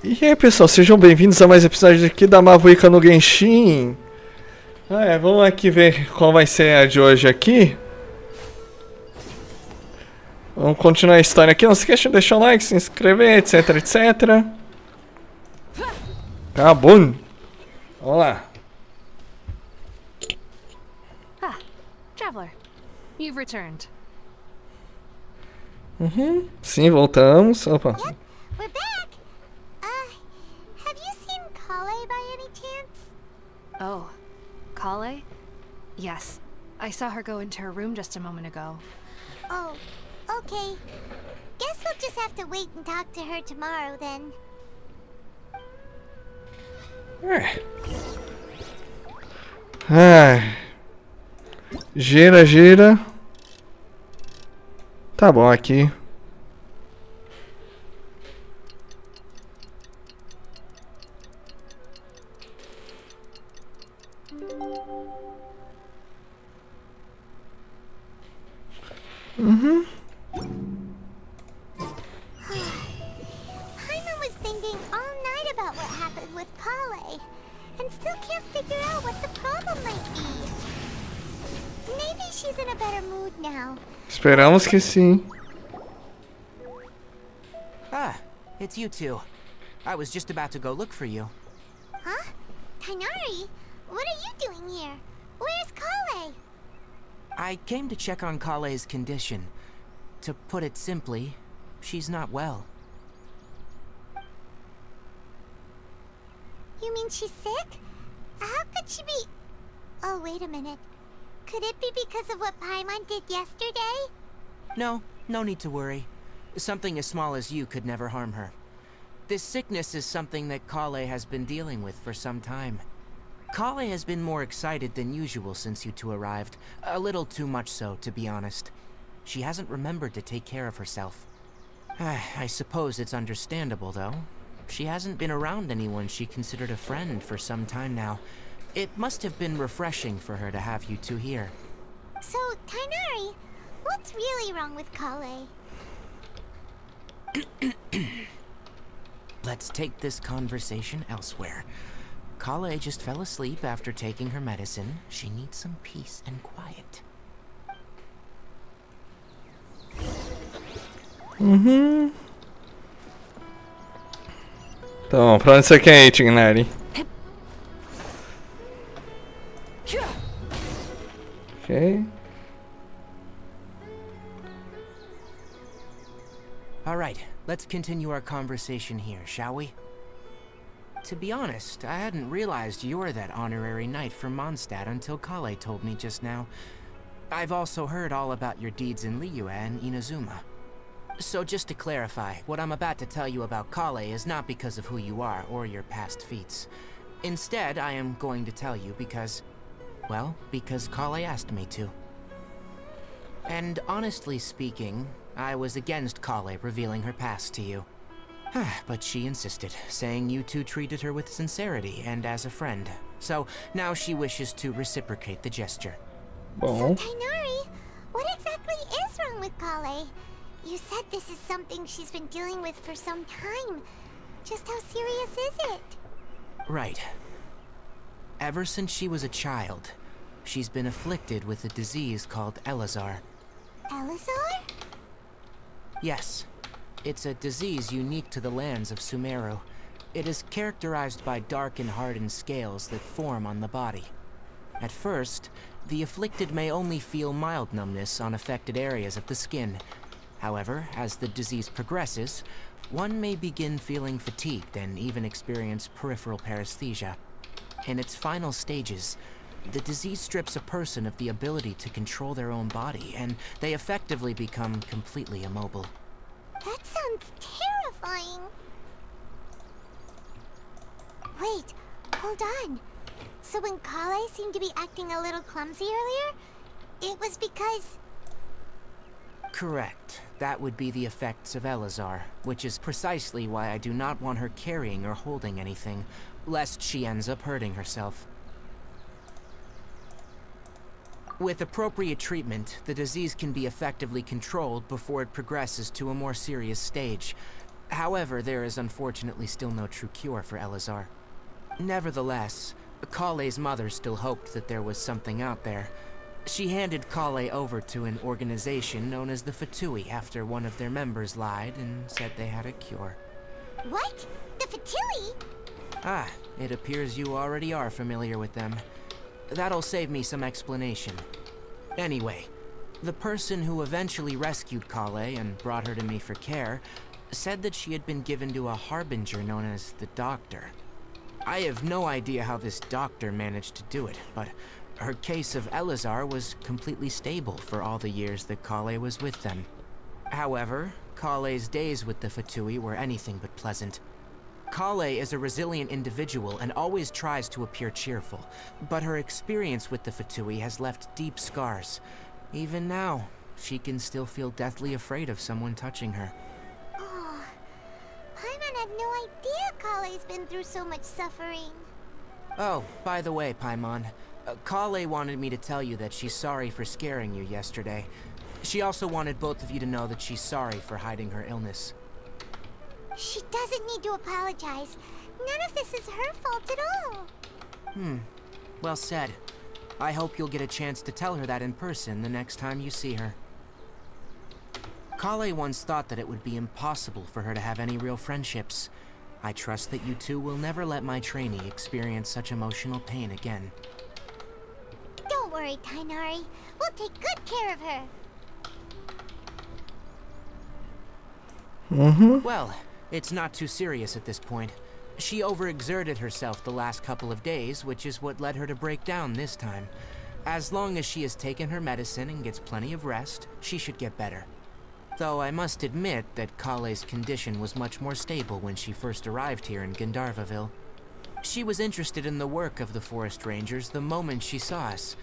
E aí pessoal, sejam bem-vindos a mais um episódio aqui da Mavuika no Genshin. Vamos aqui ver qual vai ser a de hoje aqui. Vamos continuar a história aqui, não se esqueça de deixar o like, se inscrever, etc, etc. Acabou. Vamos lá. Ah, traveler, you've returned. Sim, voltamos. Opa. Yep, we're back. Have you seen Kale by any chance? Oh, Kale? Yes, I saw her go into her room just a moment ago. Oh, okay. Guess we'll just have to wait and talk to her tomorrow then. Gira, gira. Tá bom aqui. Paimon was thinking all night about what happened with Kale, and still can't figure out what the problem might be. Maybe she's in a better mood now. Esperamos que sim. Ah, it's you two. I was just about to go look for you. Huh? Tainari? What are you doing here? Where's Kale? I came to check on Kale's condition. To put it simply, she's not well. You mean she's sick? How could she be... Oh, wait a minute. Could it be because of what Paimon did yesterday? No need to worry. Something as small as you could never harm her. This sickness is something that Kale has been dealing with for some time. Kale has been more excited than usual since you two arrived. A little too much so, to be honest. She hasn't remembered to take care of herself. I suppose it's understandable, though. She hasn't been around anyone she considered a friend for some time now. It must have been refreshing for her to have you two here. So, Tainari, what's really wrong with Kale? Let's take this conversation elsewhere. Kale just fell asleep after taking her medicine. She needs some peace and quiet. Então, pra onde você quer ir, Tignari? Ok. Alright, let's continue our conversation here, shall we? To be honest, I hadn't realized you're that honorary knight from Mondstadt until Kale told me just now. I've also heard all about your deeds in Liyue and Inazuma. So just to clarify, what I'm about to tell you about Kale is not because of who you are or your past feats. Instead, I am going to tell you because... well, because Kale asked me to. And honestly speaking, I was against Kale revealing her past to you. But she insisted, saying you two treated her with sincerity and as a friend. So now she wishes to reciprocate the gesture. Bom. So, Tainari, what exactly is wrong with Kale? You said this is something she's been dealing with for some time. Just how serious is it? Right. Ever since she was a child, she's been afflicted with a disease called Elazar. Elazar? Yes. It's a disease unique to the lands of Sumeru. It is characterized by dark and hardened scales that form on the body. At first, the afflicted may only feel mild numbness on affected areas of the skin. However, as the disease progresses, one may begin feeling fatigued and even experience peripheral paresthesia. In its final stages, the disease strips a person of the ability to control their own body, and they effectively become completely immobile. That sounds terrifying. Wait, hold on. So when Kale seemed to be acting a little clumsy earlier, it was because... Correct. That would be the effects of Elazar, which is precisely why I do not want her carrying or holding anything, lest she ends up hurting herself. With appropriate treatment, the disease can be effectively controlled before it progresses to a more serious stage. However, there is unfortunately still no true cure for Elazar. Nevertheless, Kale's mother still hoped that there was something out there. She handed Kale over to an organization known as the Fatui after one of their members lied and said they had a cure. What? The Fatui? Ah, it appears you already are familiar with them. That'll save me some explanation. Anyway, the person who eventually rescued Kale and brought her to me for care said that she had been given to a harbinger known as the Doctor. I have no idea how this doctor managed to do it, but her case of Elazar was completely stable for all the years that Kale was with them. However, Kale's days with the Fatui were anything but pleasant. Kale is a resilient individual and always tries to appear cheerful, but her experience with the Fatui has left deep scars. Even now, she can still feel deathly afraid of someone touching her. Oh, Paimon had no idea Kale's been through so much suffering. Oh, by the way, Paimon, Kale wanted me to tell you that she's sorry for scaring you yesterday. She also wanted both of you to know that she's sorry for hiding her illness. She doesn't need to apologize. None of this is her fault at all. Well said. I hope you'll get a chance to tell her that in person the next time you see her. Kale once thought that it would be impossible for her to have any real friendships. I trust that you two will never let my trainee experience such emotional pain again. Don't worry, Tainari. We'll take good care of her. Well, it's not too serious at this point. She overexerted herself the last couple of days, which is what led her to break down this time. As long as she has taken her medicine and gets plenty of rest, she should get better. Though I must admit that Kale's condition was much more stable when she first arrived here in Gandharvaville. She was interested in the work of the forest rangers the moment she saw us.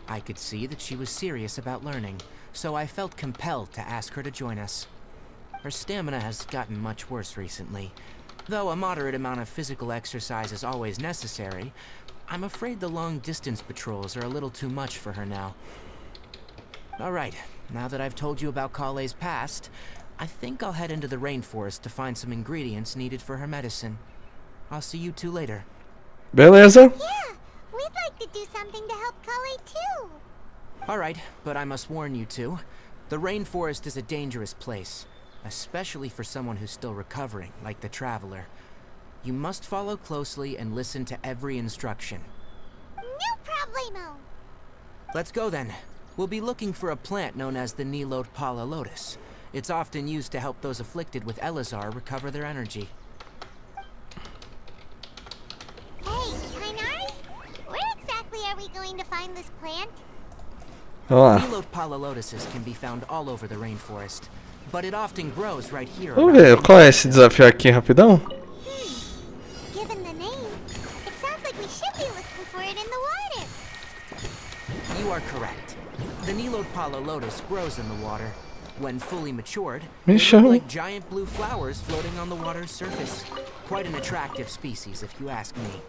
I could see that she was serious about learning, so I felt compelled to ask her to join us. Her stamina has gotten much worse recently. Though a moderate amount of physical exercise is always necessary, I'm afraid the long-distance patrols are a little too much for her now. Alright, now that I've told you about Kale's past, I think I'll head into the rainforest to find some ingredients needed for her medicine. I'll see you two later. Beleza. Yeah, we'd like to do something to help Kale too. Alright, but I must warn you two. The rainforest is a dangerous place, especially for someone who's still recovering, like the Traveler. You must follow closely and listen to every instruction. No problemo. Let's go then. We'll be looking for a plant known as the Nilot Pala Lotus. It's often used to help those afflicted with Elazar recover their energy. Hey, Tainari, where exactly are we going to find this plant? Vamos lá. Nilot Pala Lotuses can be found all over the rainforest, but it often grows right here. Vamos ver, qual é esse desafio aqui, rapidão? Given the name, it sounds like we should be looking for it in the water. You are correct. The Nilot Pala Lotus grows in the water. When fully matured, they Michel. look like giant blue flowers floating on the water's surface. Quite an attractive species, if you ask me.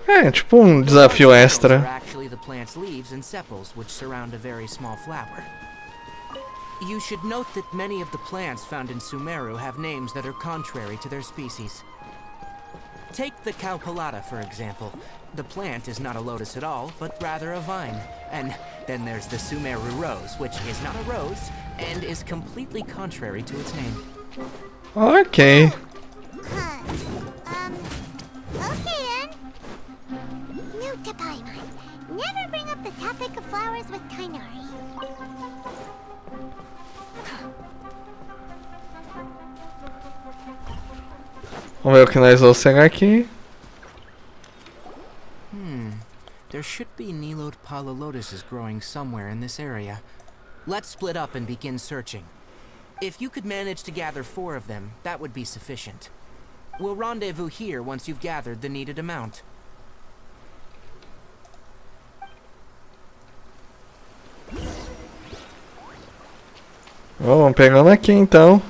É, tipo um desafio Those are extra. actually the plant's leaves and sepals, which surround a very small flower. You should note that many of the plants found in Sumeru have names that are contrary to their species. Take the Cowpelata, for example. The plant is not a lotus at all, but rather a vine. And then there's the Sumeru rose, which is not a rose, and is completely contrary to its name. Ok. Huh. Okay then. Note to Paimon. Never bring up the topic of flowers with Tainari. Vamos ver o que nós vamos pegar aqui. There should be Nilot Pala Lotuses growing somewhere in this area. Let's split up and begin searching. If you could manage to gather 4 of them, that would be sufficient. We'll rendezvous here once you've gathered the needed amount. Vamos pegando aqui então.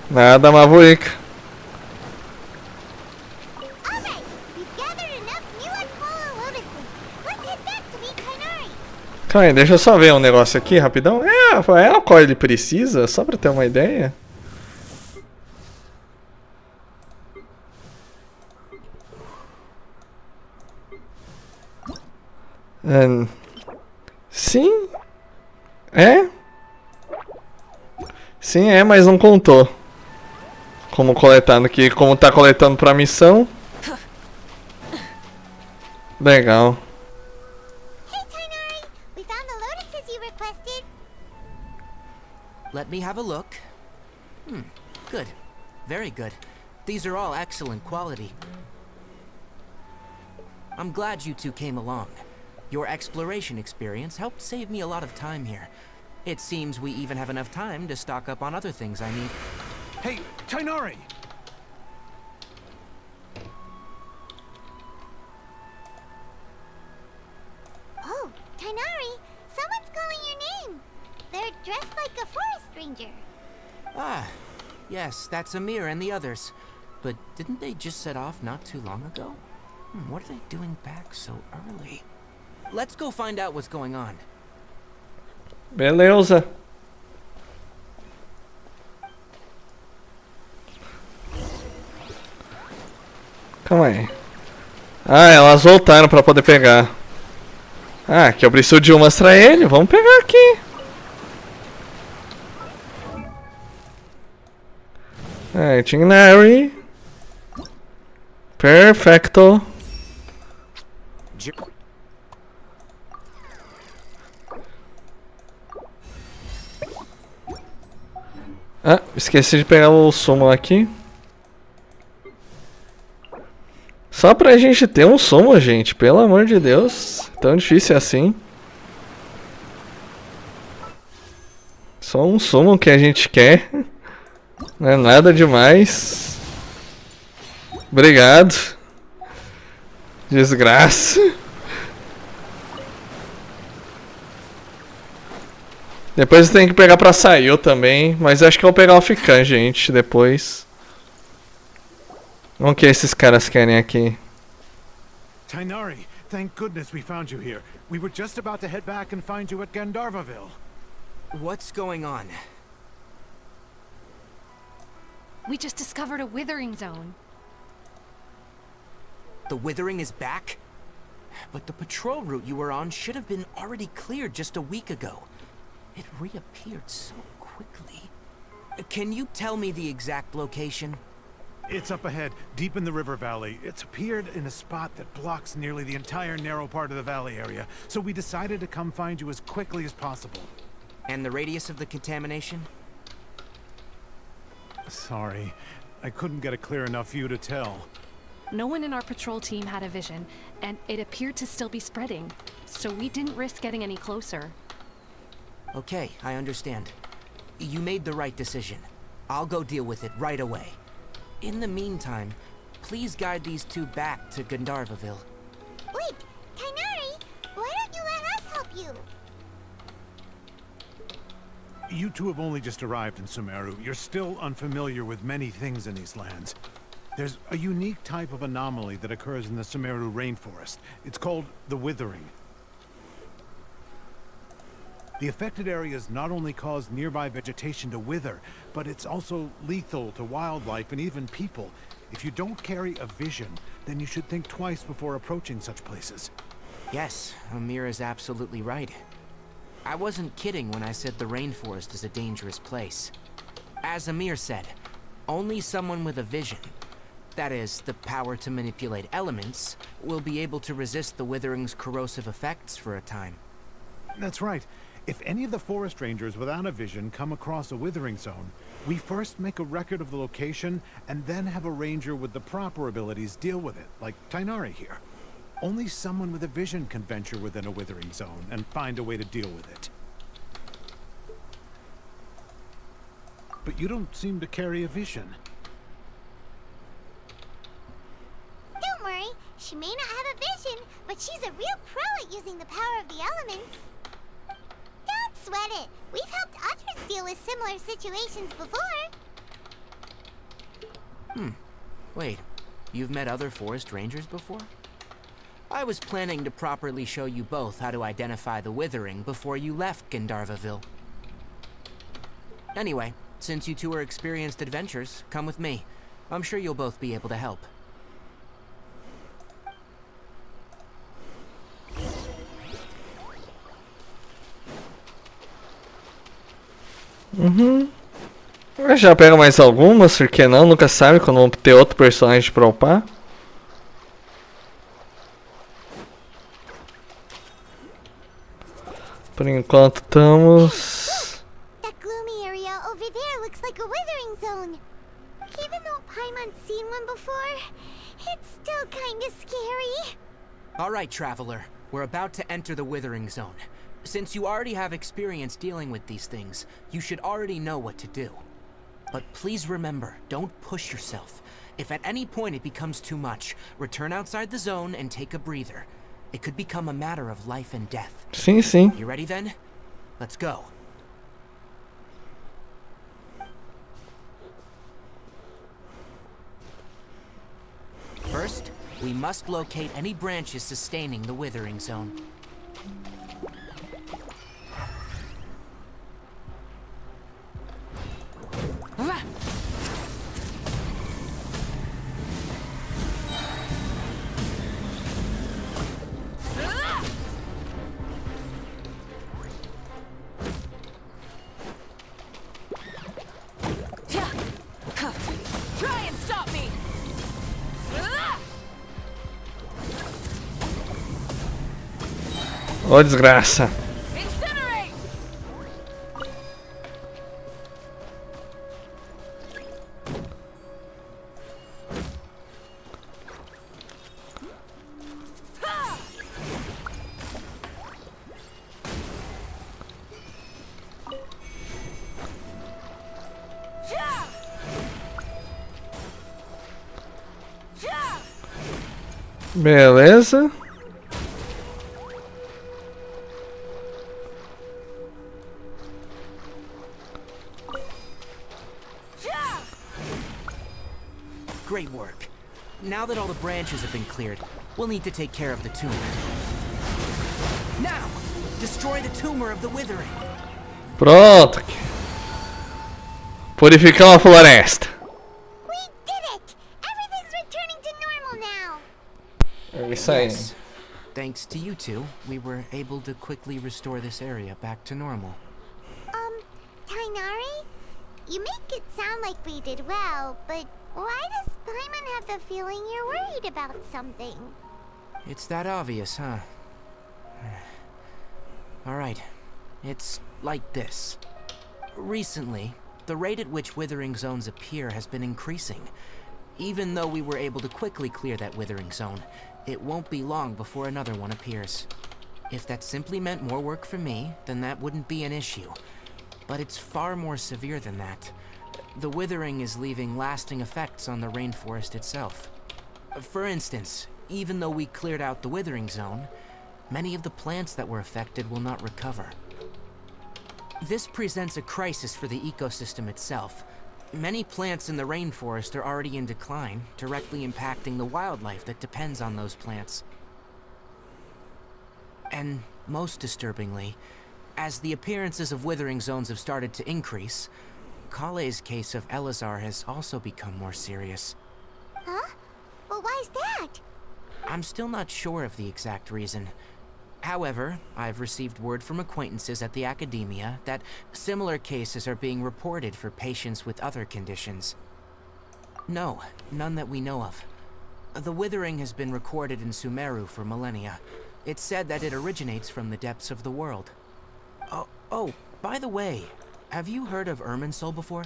Nada, Mavuika. Alright, we've gathered enough Nilot Pala lotuses. Let's head back to meet Tainari. Calma aí, deixa eu só ver um negócio aqui rapidão. É o qual ele precisa, só pra ter uma ideia. Sim. É? Sim, é, mas não contou. Como coletando aqui, como tá coletando pra missão. Legal. Hey, Tainari! We found the lotuses you requested. Let me have a look. Good. Very good. These are all excellent quality. I'm glad you two came along. Your exploration experience helped save me a lot of time here. It seems we even have enough time to stock up on other things I need. Hey, Tainari! Oh, Tainari! Someone's calling your name! They're dressed like a forest ranger. Ah, yes, that's Amir and the others. But didn't they just set off not too long ago? What are they doing back so early? Let's go find out what's going on. Beleza. Calma aí. Ah, elas voltaram pra poder pegar. Ah, que eu preciso de umas pra ele. Vamos pegar aqui. Itinerary. Perfecto. Ah, esqueci de pegar o sumo aqui. Só pra gente ter um sumo, gente. Pelo amor de Deus. Tão difícil assim. Só um sumo que a gente quer. Não é nada demais. Obrigado. Desgraça. Depois tem que pegar pra sair também. Mas acho que eu vou pegar o Fican, gente, depois. O que esses caras querem aqui? Tainari, thank goodness we found you here. We were just about to head back and find you at Gandharvaville. What's going on? We just discovered a withering zone. The Withering is back? But the patrol route you were on should have been already cleared just a week ago. It reappeared so quickly. Can you tell me the exact location? It's up ahead, deep in the river valley. It's appeared in a spot that blocks nearly the entire narrow part of the valley area, so we decided to come find you as quickly as possible. And the radius of the contamination? Sorry, I couldn't get a clear enough view to tell. No one in our patrol team had a vision, and it appeared to still be spreading, so we didn't risk getting any closer. Okay, I understand. You made the right decision. I'll go deal with it right away. In the meantime, please guide these two back to Gandharvaville. Wait, Tainari! Why don't you let us help you? You two have only just arrived in Sumeru. You're still unfamiliar with many things in these lands. There's a unique type of anomaly that occurs in the Sumeru rainforest. It's called the Withering. The affected areas not only cause nearby vegetation to wither, but it's also lethal to wildlife and even people. If you don't carry a vision, then you should think twice before approaching such places. Yes, Amir is absolutely right. I wasn't kidding when I said the rainforest is a dangerous place. As Amir said, only someone with a vision, that is, the power to manipulate elements, will be able to resist the Withering's corrosive effects for a time. That's right. If any of the forest rangers without a vision come across a withering zone, we first make a record of the location and then have a ranger with the proper abilities deal with it, like Tainari here. Only someone with a vision can venture within a withering zone and find a way to deal with it. But you don't seem to carry a vision. Don't worry, she may not have a vision, but she's a real pro at using the power of the elements. Don't sweat it. We've helped others deal with similar situations before. Wait, you've met other forest rangers before? I was planning to properly show you both how to identify the withering before you left Gandharvaville. Anyway, since you two are experienced adventurers, come with me. I'm sure you'll both be able to help. Eu já pega mais algumas, por que não? Nunca sabe quando vão ter outro personagem pra upar. Por enquanto estamos... That gloomy area over there looks like a withering zone. Even though Paimon's seen one before, it's still kinda scary. Alright, Traveler. We're about to enter the withering zone. Since you already have experience dealing with these things, you should already know what to do. But please remember, don't push yourself. If at any point it becomes too much, return outside the zone and take a breather. It could become a matter of life and death. Sim, sim. You ready then? Let's go. First, we must locate any branches sustaining the withering zone. Try and stop me! Ô, desgraça. Incinerate! Beleza. Great work. Now that all the branches have been cleared, we'll need to take care of the tumor. Now, destroy the tumor of the withering. Pronto. Purificar uma floresta. We did it! Everything's returning to normal now. É isso aí. Yes. Thanks to you two, we were able to quickly restore this area back to normal. Tainari? You make it sound like we did well, but why does Paimon have the feeling you're worried about something? It's that obvious, huh? Alright, it's like this. Recently, the rate at which withering zones appear has been increasing. Even though we were able to quickly clear that withering zone, it won't be long before another one appears. If that simply meant more work for me, then that wouldn't be an issue. But it's far more severe than that. The withering is leaving lasting effects on the rainforest itself. For instance, even though we cleared out the withering zone, many of the plants that were affected will not recover. This presents a crisis for the ecosystem itself. Many plants in the rainforest are already in decline, directly impacting the wildlife that depends on those plants. And most disturbingly, as the appearances of withering zones have started to increase, Kale's case of Elazar has also become more serious. Huh? Well, why's that? I'm still not sure of the exact reason. However, I've received word from acquaintances at the academia that similar cases are being reported for patients with other conditions. No, none that we know of. The withering has been recorded in Sumeru for millennia. It's said that it originates from the depths of the world. Oh, by the way, have you heard of Irminsul before?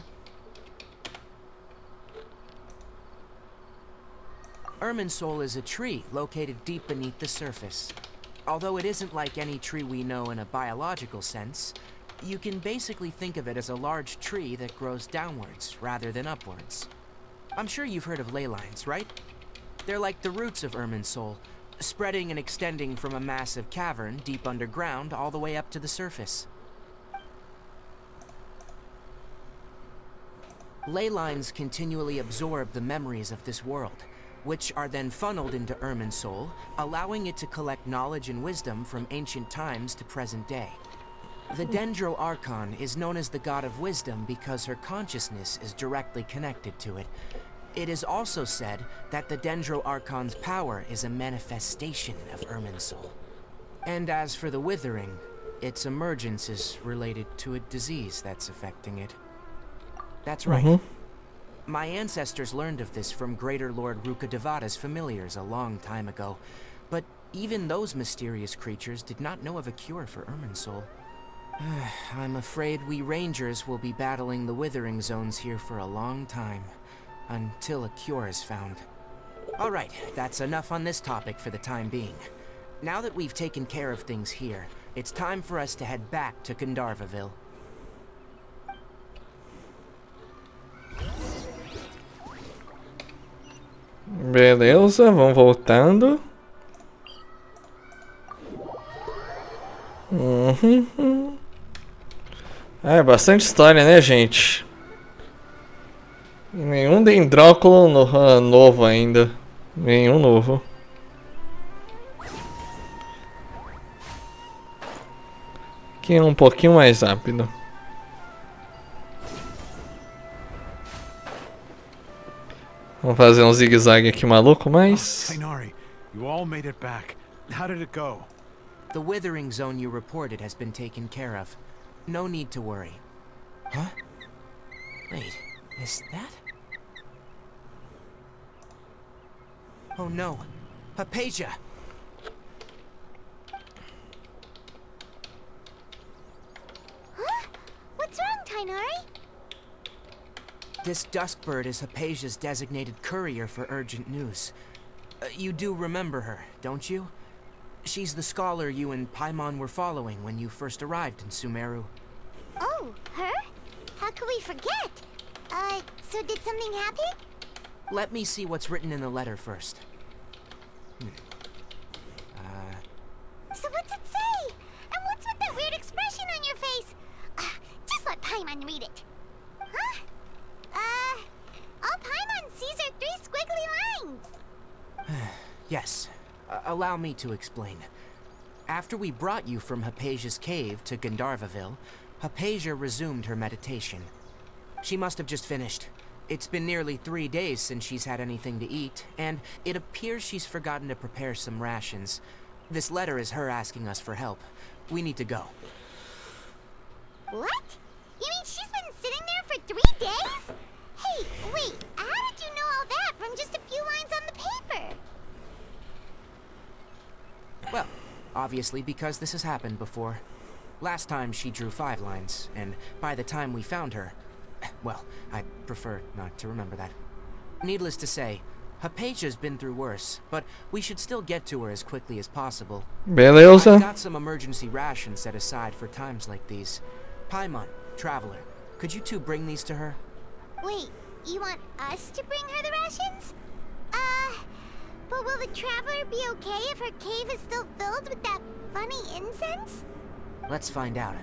Irminsul is a tree located deep beneath the surface. Although it isn't like any tree we know in a biological sense, you can basically think of it as a large tree that grows downwards rather than upwards. I'm sure you've heard of ley lines, right? They're like the roots of Irminsul, spreading and extending from a massive cavern deep underground all the way up to the surface. Ley lines continually absorb the memories of this world. which are then funneled into Irminsul, allowing it to collect knowledge and wisdom from ancient times to present day. The Dendro Archon is known as the God of Wisdom because her consciousness is directly connected to it. It is also said that the Dendro Archon's power is a manifestation of Irminsul. And as for the Withering, its emergence is related to a disease that's affecting it. That's right. My ancestors learned of this from Greater Lord Rukkhadevata's familiars a long time ago, but even those mysterious creatures did not know of a cure for Irminsul. I'm afraid we Rangers will be battling the Withering Zones here for a long time, until a cure is found. Alright, that's enough on this topic for the time being. Now that we've taken care of things here, it's time for us to head back to Gandharvaville. Beleza, vamos voltando. É bastante história, né, gente? E nenhum dendróculo novo ainda. Nenhum novo. Aqui é um pouquinho mais rápido. Vamos fazer um zigue-zague aqui maluco, mas... Tainari, you all made it back. How did it go? The Withering Zone you reported has been taken care of. No need to worry. Huh? Wait, is that? Oh no, Hypatia! Huh? What's wrong, Tainari? This Duskbird is Hypatia's designated courier for urgent news. You do remember her, don't you? She's the scholar you and Paimon were following when you first arrived in Sumeru. Oh, her? How could we forget? So did something happen? Let me see what's written in the letter first. So what's it say? And what's with that weird expression on your face? Just let Paimon read it. Huh? All Paimon sees are 3 squiggly lines. Yes. Allow me to explain. After we brought you from Hypatia's cave to Gandharvaville, Hypatia resumed her meditation. She must have just finished. It's been nearly 3 days since she's had anything to eat, and it appears she's forgotten to prepare some rations. This letter is her asking us for help. We need to go. What? You mean she's been sitting there for 3 days? Hey, wait, how did you know all that from just a few lines on the paper? Well, obviously because this has happened before. Last time she drew 5 lines, and by the time we found her... Well, I'd prefer not to remember that. Needless to say, Hypatia's been through worse, but we should still get to her as quickly as possible. Beleza. I've got some emergency rations set aside for times like these. Paimon, Traveler, could you two bring these to her? Wait, you want us to bring her the rations? But will the Traveler be okay if her cave is still filled with that funny incense? Let's find out.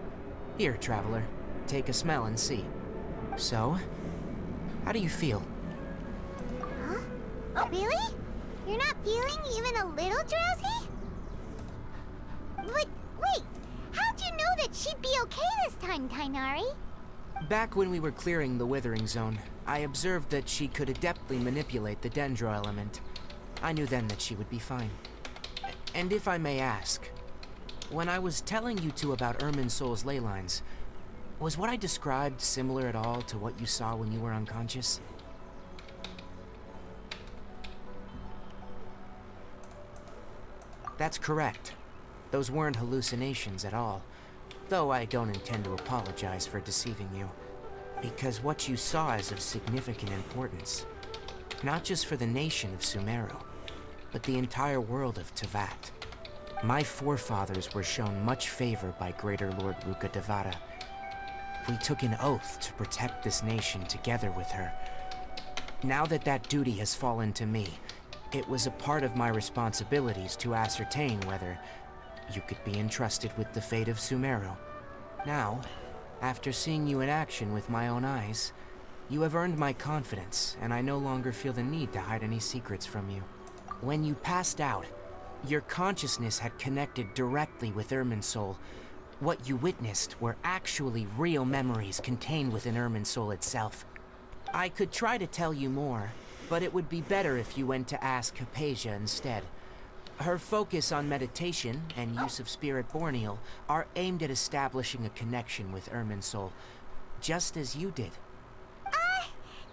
Here, Traveler, take a smell and see. So, how do you feel? Huh? Really? You're not feeling even a little drowsy? But wait, how'd you know that she'd be okay this time, Tainari? Back when we were clearing the Withering Zone, I observed that she could adeptly manipulate the Dendro element. I knew then that she would be fine. And if I may ask, when I was telling you two about Irminsul's ley lines, was what I described similar at all to what you saw when you were unconscious? That's correct. Those weren't hallucinations at all, though I don't intend to apologize for deceiving you, because what you saw is of significant importance, not just for the nation of Sumeru, but the entire world of Teyvat. My forefathers were shown much favor by Greater Lord Rukkhadevata. We took an oath to protect this nation together with her. Now that that duty has fallen to me, it was a part of my responsibilities to ascertain whether you could be entrusted with the fate of Sumeru. Now, after seeing you in action with my own eyes, You have earned my confidence, and I no longer feel the need to hide any secrets from you. When you passed out, your consciousness had connected directly with Irminsul. What you witnessed were actually real memories contained within Irminsul itself. I could try to tell you more, but it would be better if you went to ask Hypatia instead. Her focus on meditation and use of Spirit Borneal are aimed at establishing a connection with Irminsul, just as you did.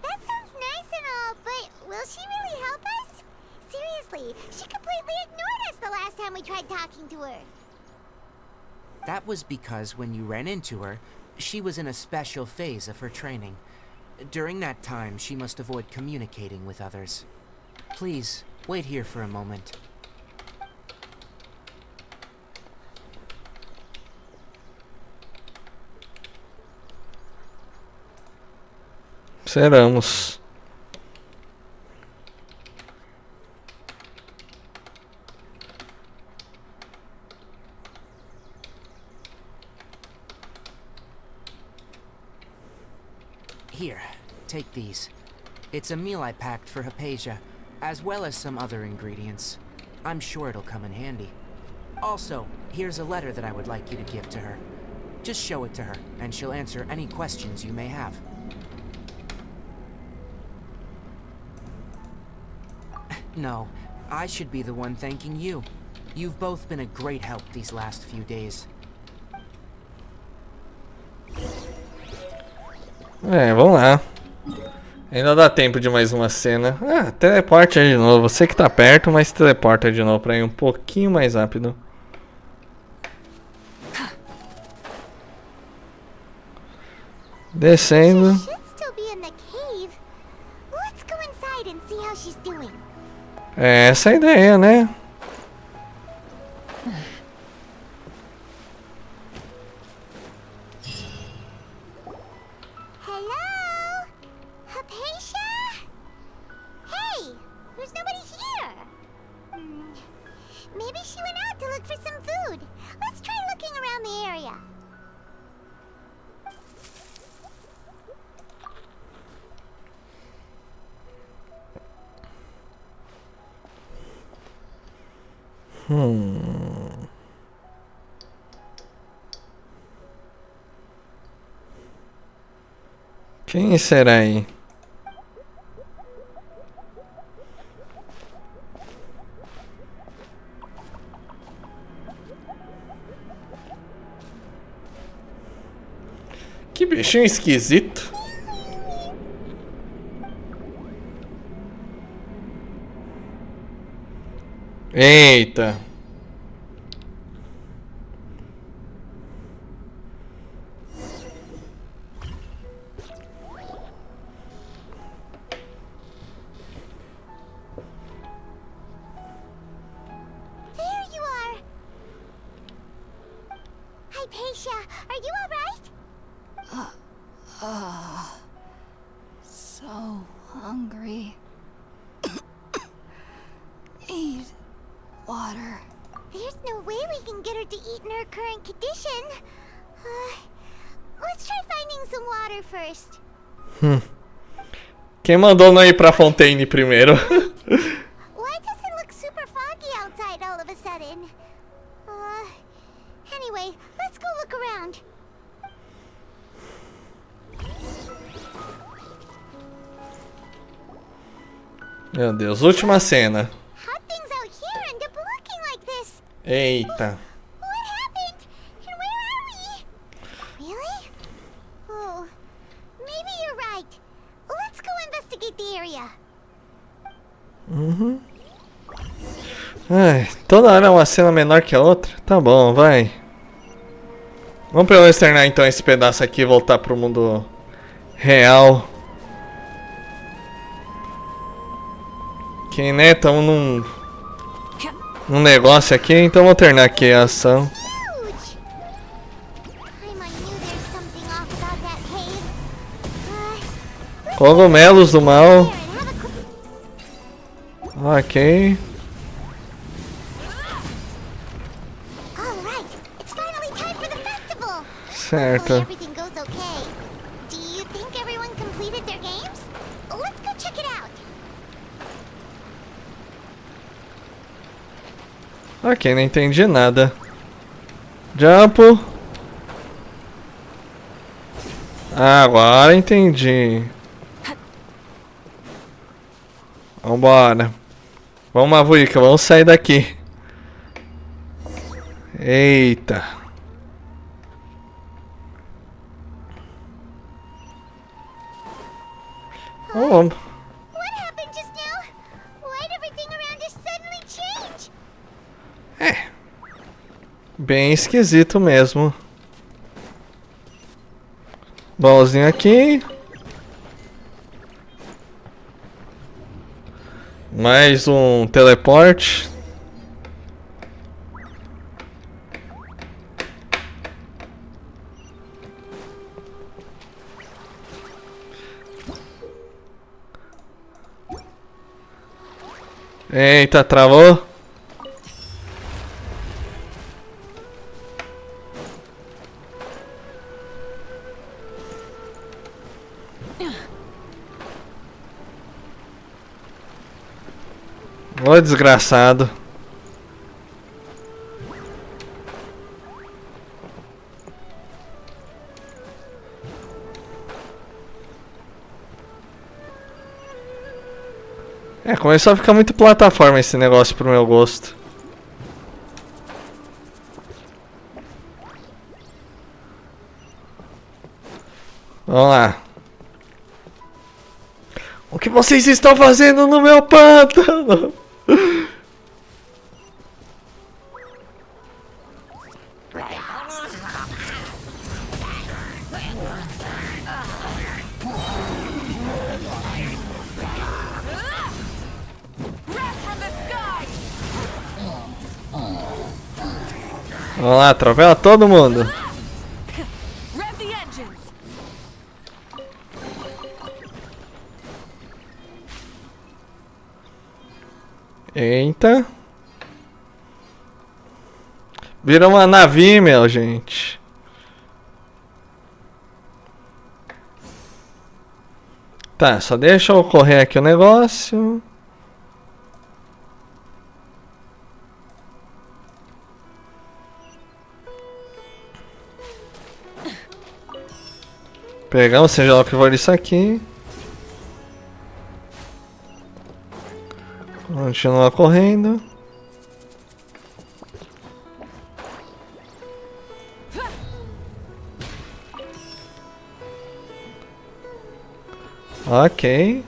That sounds nice and all, but will she really help us? Seriously, she completely ignored us the last time we tried talking to her. That was because when you ran into her, she was in a special phase of her training. During that time, she must avoid communicating with others. Please, wait here for a moment. Seramos. Here, take these. It's a meal I packed for Hypatia, as well as some other ingredients. I'm sure it'll come in handy. Also, here's a letter that I would like you to give to her. Just show it to her, and she'll answer any questions you may have. No, I should be the one thanking you. You've both been a great help these last few days. Vamos lá. Ainda dá tempo de mais uma cena. Ah, teleporta de novo. Você que tá perto, mas teleporta de novo pra ir um pouquinho mais rápido. Descendo. She should still be in the cave. Let's go inside and see how she's doing. É essa a ideia, né? Hello? Hypatia? Hey, there's nobody here. Maybe she went out to look for some food. Let's try looking around the area. Quem será aí? Que bichinho esquisito. Eita. There you are. Hypatia, are you alright? So hungry. Need water. There's no way we can get her to eat in her current condition. Let's try finding some water first. Quem mandou não ir pra Fontaine primeiro? Why does it look super foggy outside all of a sudden? Anyway, let's go look around. Meu Deus, última cena. How'd things out here end up looking like this? Eita. What happened? And where are we? Really? Oh, maybe you're right. Let's go investigate the area. Ai, toda hora é uma cena menor que a outra. Tá bom, vai. Vamos pelo menos terminar então esse pedaço aqui e voltar pro mundo real. Que né, tamo num negócio aqui, então vou terminar aqui a ação. Huge! I knew there's something off about that cave. Let's Cogumelos do mal. go there and have a quick... Ok. All right, it's finally time for the festival. Certo. Hopefully everything goes okay. Do you think everyone completed completed their games? Let's go check it out. Ok, não entendi nada. Jump. Ah, agora entendi. Vambora. Vamos, Mavuika, vamos sair daqui. Eita. Vamos. What happened just now? Why'd everything around us suddenly change? É. Bem esquisito mesmo. Bolzinho aqui. Mais um teleporte. Eita, travou. Ô, desgraçado. É, começou a ficar muito plataforma esse negócio pro meu gosto. Vamos lá. O que vocês estão fazendo no meu pântano? Vamos lá, atropela todo mundo. Rev the engines. Eita. Virou uma nave, meu, gente. Tá, só deixa eu correr aqui o negócio. Pegamos, seja lá o que for isso aqui. Continua correndo. Ok.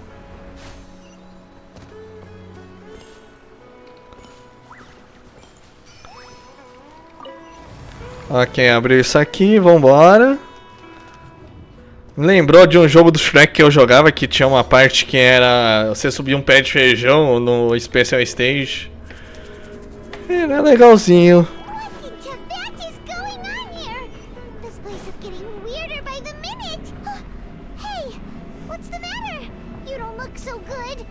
Ok, abriu isso aqui, vambora. Me lembrou de um jogo do Shrek que eu jogava que tinha uma parte que era você subir um pé de feijão no Special Stage. Era legalzinho. What in Tibet is going on here? This place is getting weirder by the minute. Hey, what's the matter? You don't look so good.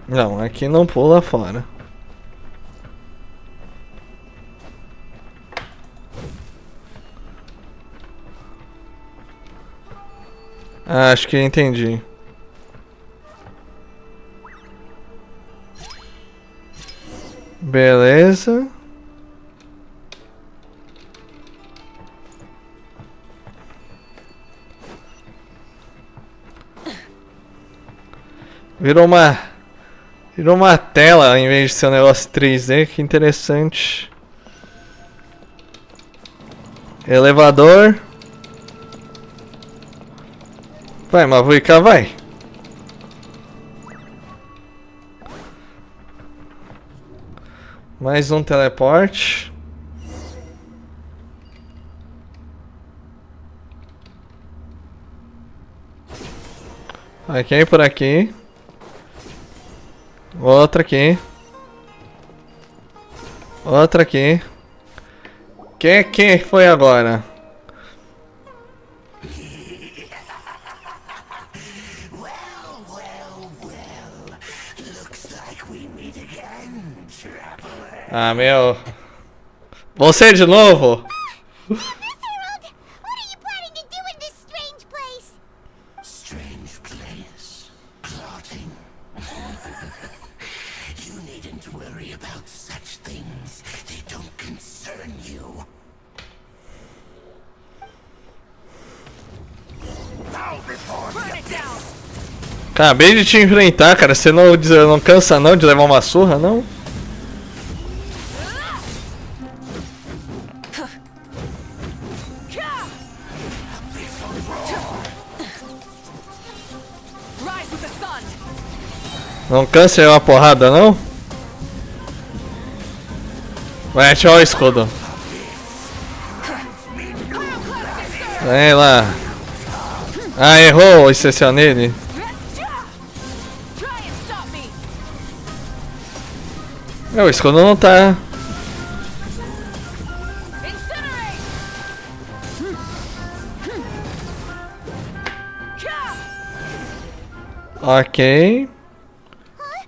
Não, aqui não pula fora. Acho que entendi. Beleza. Virou uma tela em vez de ser um negócio 3D, que interessante. Elevador. Vai, Mavuika, vai. Mais um teleporte. Ok, por aqui. Outra aqui. Outra aqui. Que foi agora? Ah, meu. Você de novo? Miss Harold, what are you planning to do in this about such things. They don't concern you. Bow before Burn it down. Acabei de te enfrentar, cara. Você não cansa não de levar uma surra, não? Rise with the sun. Não cansa de levar uma porrada, não? Vai atirar o escudo. Vem lá. Ah, errou o especial nele. Try and stop me. O escudo não tá. Incinerate. Ok. Huh?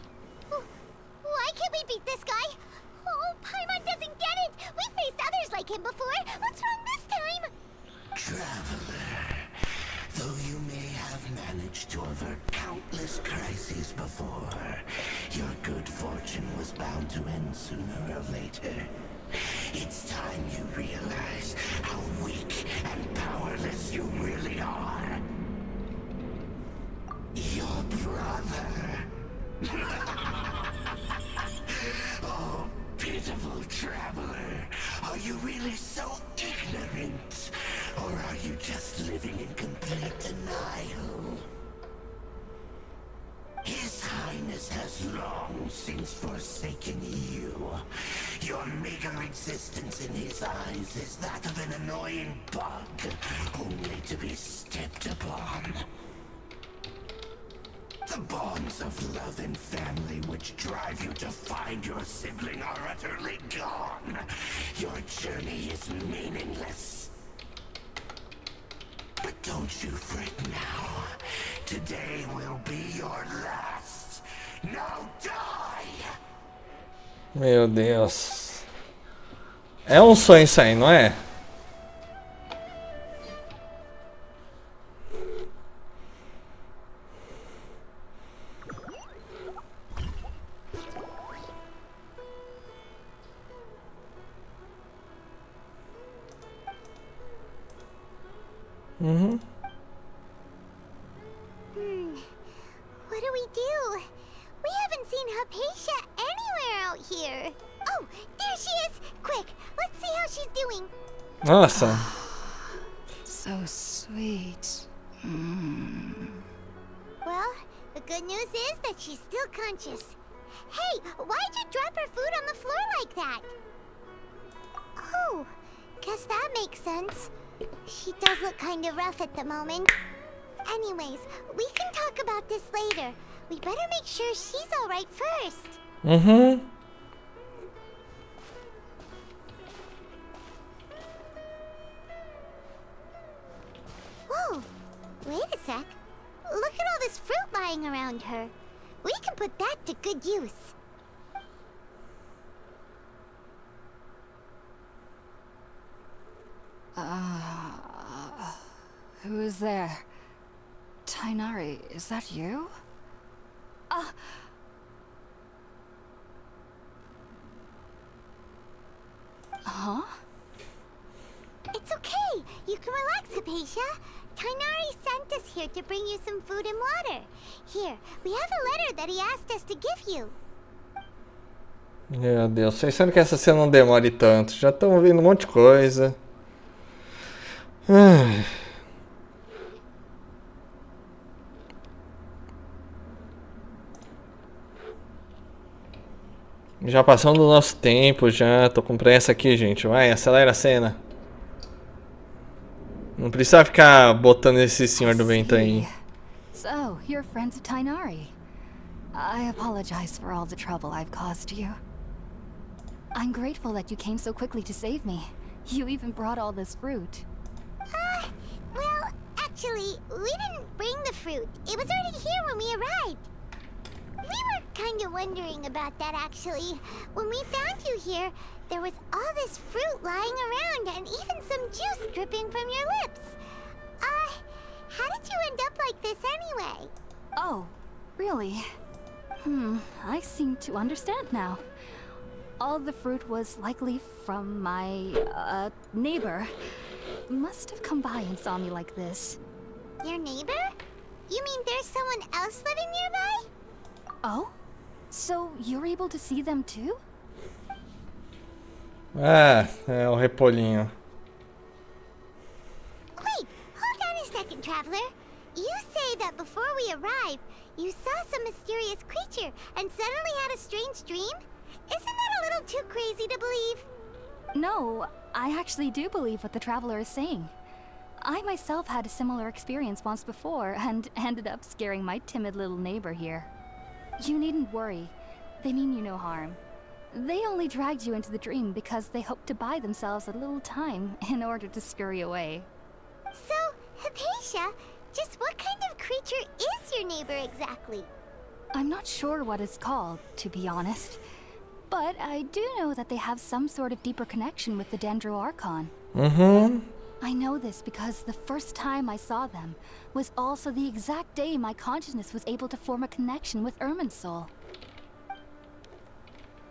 Why can't we beat this guy? Oh, Paimon doesn't get it! We faced others like him before! What's wrong this time? Traveler, though you may have managed to avert countless crises before, your good fortune was bound to end sooner or later. It's time you realize how weak and powerless you really are. Your brother. Oh, pitiful traveler. Are you really so ignorant? Or are you just living in complete denial? His Highness has long since forsaken you. Your meager existence in his eyes is that of an annoying bug, only to be stepped upon. The bonds of love and family which drive you to find your sibling are utterly gone. Your journey is meaningless. But don't you fret now. Today will be your last. Now die! Meu Deus. É um sonho isso aí, não é? Uhum. What do we do? We haven't seen Hypatia anywhere out here. Oh, there she is! Quick, let's see how she's doing. Nossa. So sweet. Well, the good news is that she's still conscious. Hey, why'd you drop her food on the floor like that? Oh, guess that makes sense. She does look kind of rough at the moment. Anyways, we can talk about this later. We better make sure she's alright first. Uhum. Whoa, wait a sec. Look at all this fruit lying around her. We can put that to good use. Who is there? Tainari, is that you? Huh? It's okay. You can relax, Hypatia. Tainari sent us here to bring you some food and water. Here, we have a letter that he asked us to give you. Meu Deus, pensando que essa cena não demore tanto. Já estão ouvindo um monte de coisa. Ai. Já passando do nosso tempo, já tô com pressa aqui, gente. Vai, acelera a cena. Não precisa ficar botando esse senhor do vento aí. So, you're friends of Tainari. I apologize for all the trouble I've caused you. I'm grateful that you came so quickly to save me. You even brought all this fruit. Well, actually, we didn't bring the fruit. It was already here when we arrived. We were kind of wondering about that, actually. When we found you here, there was all this fruit lying around and even some juice dripping from your lips. How did you end up like this anyway? Oh, really? I seem to understand now. All the fruit was likely from my, neighbor. Must have come by and saw me like this. Your neighbor? You mean there's someone else living nearby? Oh? So you're able to see them too? Ah, é o repolhinho. Wait, hold on a second, Traveler. You say that before we arrived, you saw some mysterious creature and suddenly had a strange dream? Isn't that a little too crazy to believe? No, I actually do believe what the traveler is saying. I myself had a similar experience once before and ended up scaring my timid little neighbor here. You needn't worry. They mean you no harm. They only dragged you into the dream because they hoped to buy themselves a little time in order to scurry away. So, Hypatia, just what kind of creature is your neighbor exactly? I'm not sure what it's called, to be honest. But I do know that they have some sort of deeper connection with the Dendro Archon. I know this because the first time I saw them was also the exact day my consciousness was able to form a connection with Irminsul.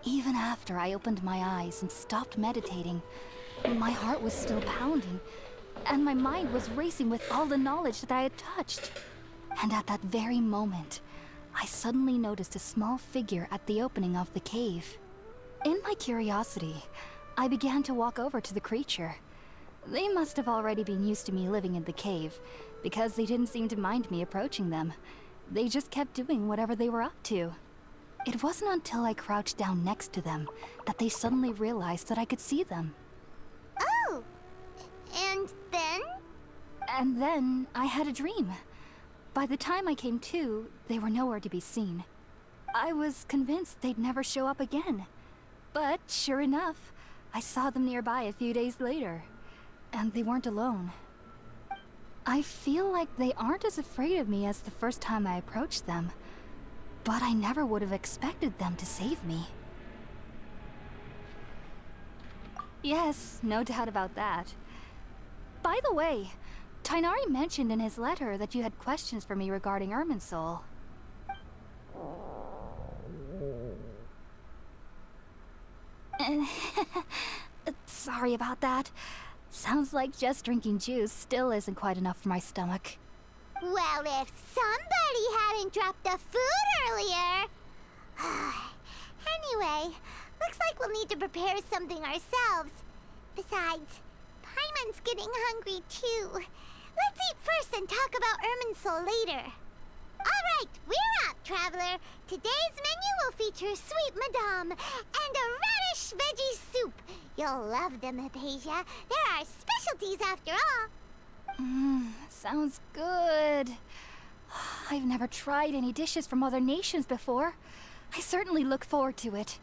Even after I opened my eyes and stopped meditating, my heart was still pounding, and my mind was racing with all the knowledge that I had touched. And at that very moment, I suddenly noticed a small figure at the opening of the cave. In my curiosity, I began to walk over to the creature. They must have already been used to me living in the cave, because they didn't seem to mind me approaching them. They just kept doing whatever they were up to. It wasn't until I crouched down next to them that they suddenly realized that I could see them. Oh! And then? And then I had a dream. By the time I came to, they were nowhere to be seen. I was convinced they'd never show up again. But sure enough, I saw them nearby a few days later. And they weren't alone. I feel like they aren't as afraid of me as the first time I approached them. But I never would have expected them to save me. Yes, no doubt about that. By the way, Tighnari mentioned in his letter that you had questions for me regarding Irminsul. Sorry about that. Sounds like just drinking juice still isn't quite enough for my stomach. Well, if somebody hadn't dropped the food earlier... Anyway, looks like we'll need to prepare something ourselves. Besides, Paimon's getting hungry too. Let's eat first and talk about Irminsul later. Alright, we're up, Traveler. Today's menu will feature sweet madame and a radish veggie soup. You'll love them, Hypatia. They're our specialties after all. Sounds good. I've never tried any dishes from other nations before. I certainly look forward to it.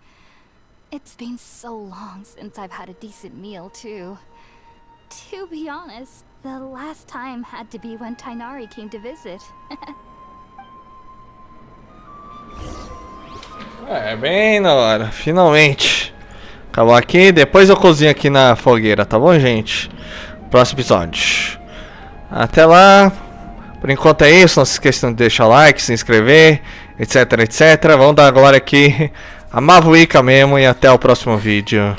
It's been so long since I've had a decent meal, too. To be honest, the last time had to be when Tighnari came to visit. É, bem na hora, finalmente. Acabou aqui, depois eu cozinho aqui na fogueira, tá bom, gente? Próximo episódio. Até lá. Por enquanto é isso, não se esqueçam de deixar o like, se inscrever, etc, etc. Vamos dar agora aqui a Mavuika mesmo e até o próximo vídeo.